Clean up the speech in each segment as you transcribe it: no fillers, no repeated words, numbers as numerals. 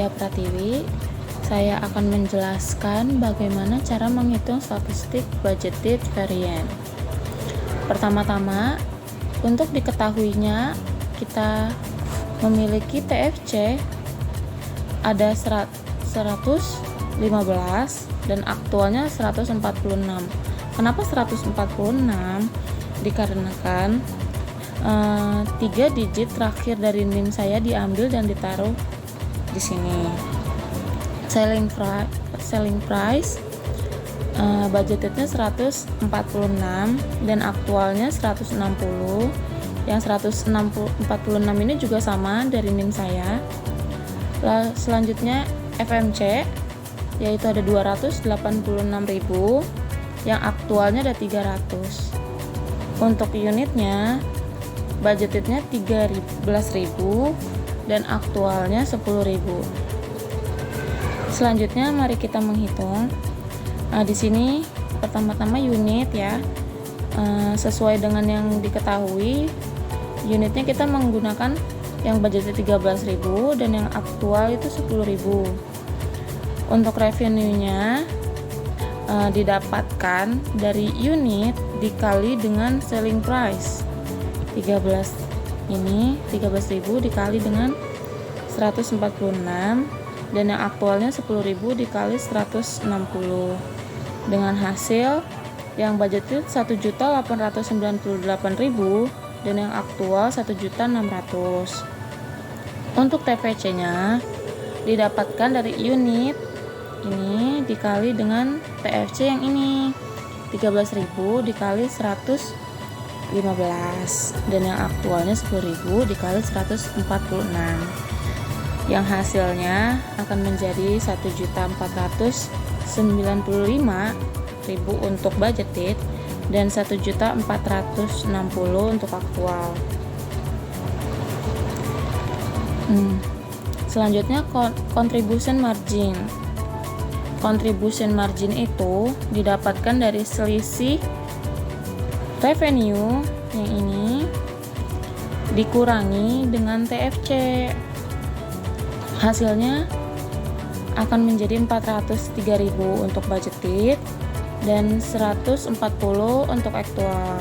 saya Pratiwi. Saya akan menjelaskan bagaimana cara menghitung statistik budgeted variance. Pertama-tama, untuk diketahuinya, kita memiliki TFC ada 115 dan aktualnya 146. Kenapa 146? Dikarenakan 3 digit terakhir dari NIM saya diambil dan ditaruh di sini. Selling price budgetednya 146 dan aktualnya 160. Yang 146 ini juga sama dari NIM saya. Selanjutnya FMC yaitu ada 286.000, yang aktualnya ada 300. Untuk unitnya budgetednya 13.000 dan aktualnya 10.000. Selanjutnya mari kita menghitung. Di sini pertama-tama unit ya, sesuai dengan yang diketahui unitnya kita menggunakan yang budgetnya 13.000 dan yang aktual itu 10.000. Untuk revenue-nya didapatkan dari unit dikali dengan selling price. 13.000 dikali dengan 146 dan yang aktualnya 10.000 dikali 160 dengan hasil yang budgeted 1.898.000 dan yang aktual 1.600.000. Untuk TVC-nya didapatkan dari unit ini dikali dengan TFC yang ini 13.000 dikali 115 dan yang aktualnya 10.000 dikali 146, yang hasilnya akan menjadi 1.495.000 untuk budgeted dan 1.460.000 untuk aktual. Selanjutnya contribution margin. Contribution margin itu didapatkan dari selisih revenue yang ini dikurangi dengan TFC. Hasilnya akan menjadi 403.000 untuk budgeted dan 140 untuk aktual.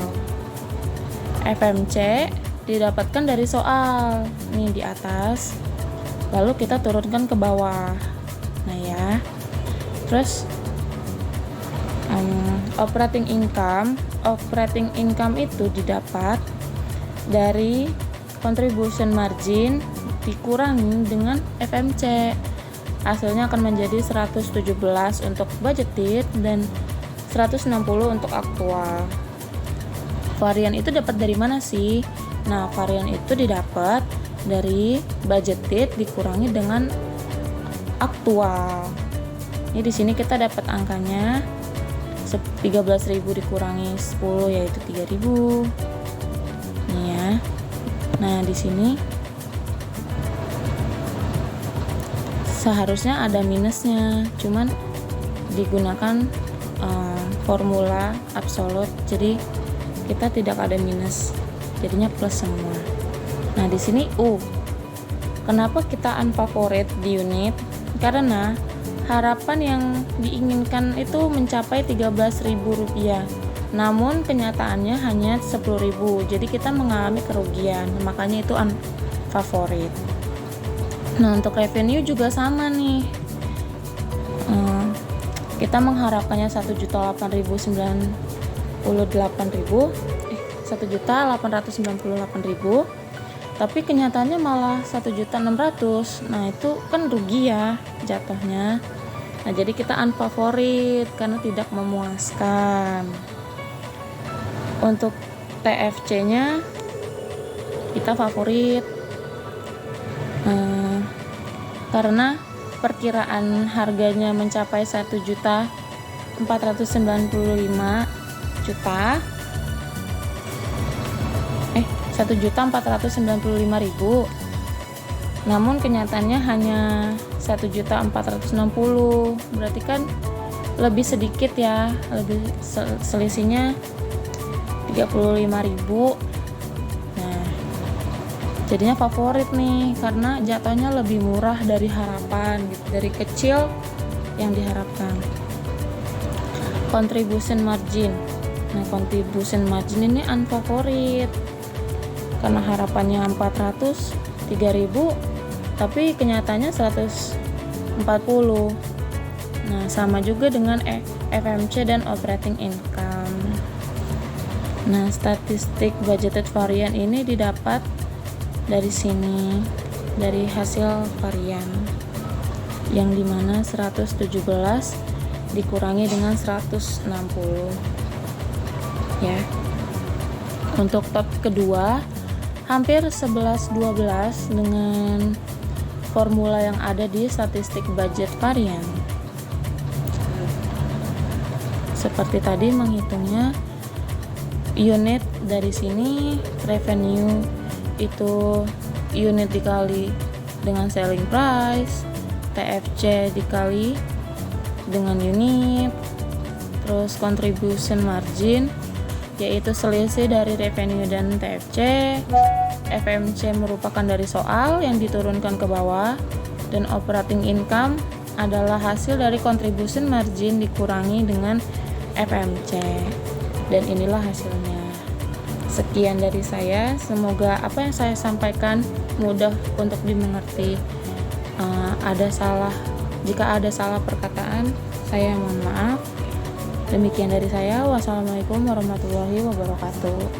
FMC didapatkan dari soal nih di atas, lalu kita turunkan ke bawah. Nah ya, terus operating income itu didapat dari contribution margin dikurangi dengan FMC. Hasilnya akan menjadi 117 untuk budgeted dan 160 untuk aktual. Varian itu dapat dari mana sih? Nah, varian itu didapat dari budgeted dikurangi dengan aktual. Ini di sini kita dapat angkanya 13.000 dikurangi 10 yaitu 3.000. Nih ya. Nah, di sini seharusnya ada minusnya, cuman digunakan formula absolut, jadi kita tidak ada minus, jadinya plus semua. Nah, di sini kenapa kita unfavorite di unit? Karena harapan yang diinginkan itu mencapai Rp13.000, namun kenyataannya hanya 10.000, jadi kita mengalami kerugian, makanya itu unfavorite. Nah, untuk revenue juga sama nih, kita mengharapkannya 1.898.000, tapi kenyataannya malah 1.600.000. Nah, itu kan rugi ya jatuhnya. Nah, jadi kita unfavorite karena tidak memuaskan. Untuk TFC-nya kita favorit karena perkiraan harganya mencapai 1.495.000, namun kenyataannya hanya 1.460.000, berarti kan lebih sedikit ya, lebih selisihnya 35.000. Nah, Jadinya favorit nih karena jatuhnya lebih murah dari harapan gitu, dari kecil yang diharapkan. Contribution margin. Nah, contribution margin ini unfavorit karena harapannya 400, 3000 tapi kenyataannya 140. Nah, sama juga dengan FMC dan operating income. Nah, statistik budgeted varian ini didapat dari sini, dari hasil varian yang dimana 117 dikurangi dengan 160 ya. Untuk top kedua hampir 11-12 dengan formula yang ada di statistik budget varian. Seperti tadi menghitungnya unit dari sini, revenue itu unit dikali dengan selling price, TFC dikali dengan unit, terus contribution margin yaitu selisih dari revenue dan TFC. FMC merupakan dari soal yang diturunkan ke bawah, dan operating income adalah hasil dari contribution margin dikurangi dengan FMC. Dan inilah hasilnya. Sekian dari saya, semoga apa yang saya sampaikan mudah untuk dimengerti. Jika ada salah perkataan, saya mohon maaf. Demikian dari saya. Wassalamualaikum warahmatullahi wabarakatuh.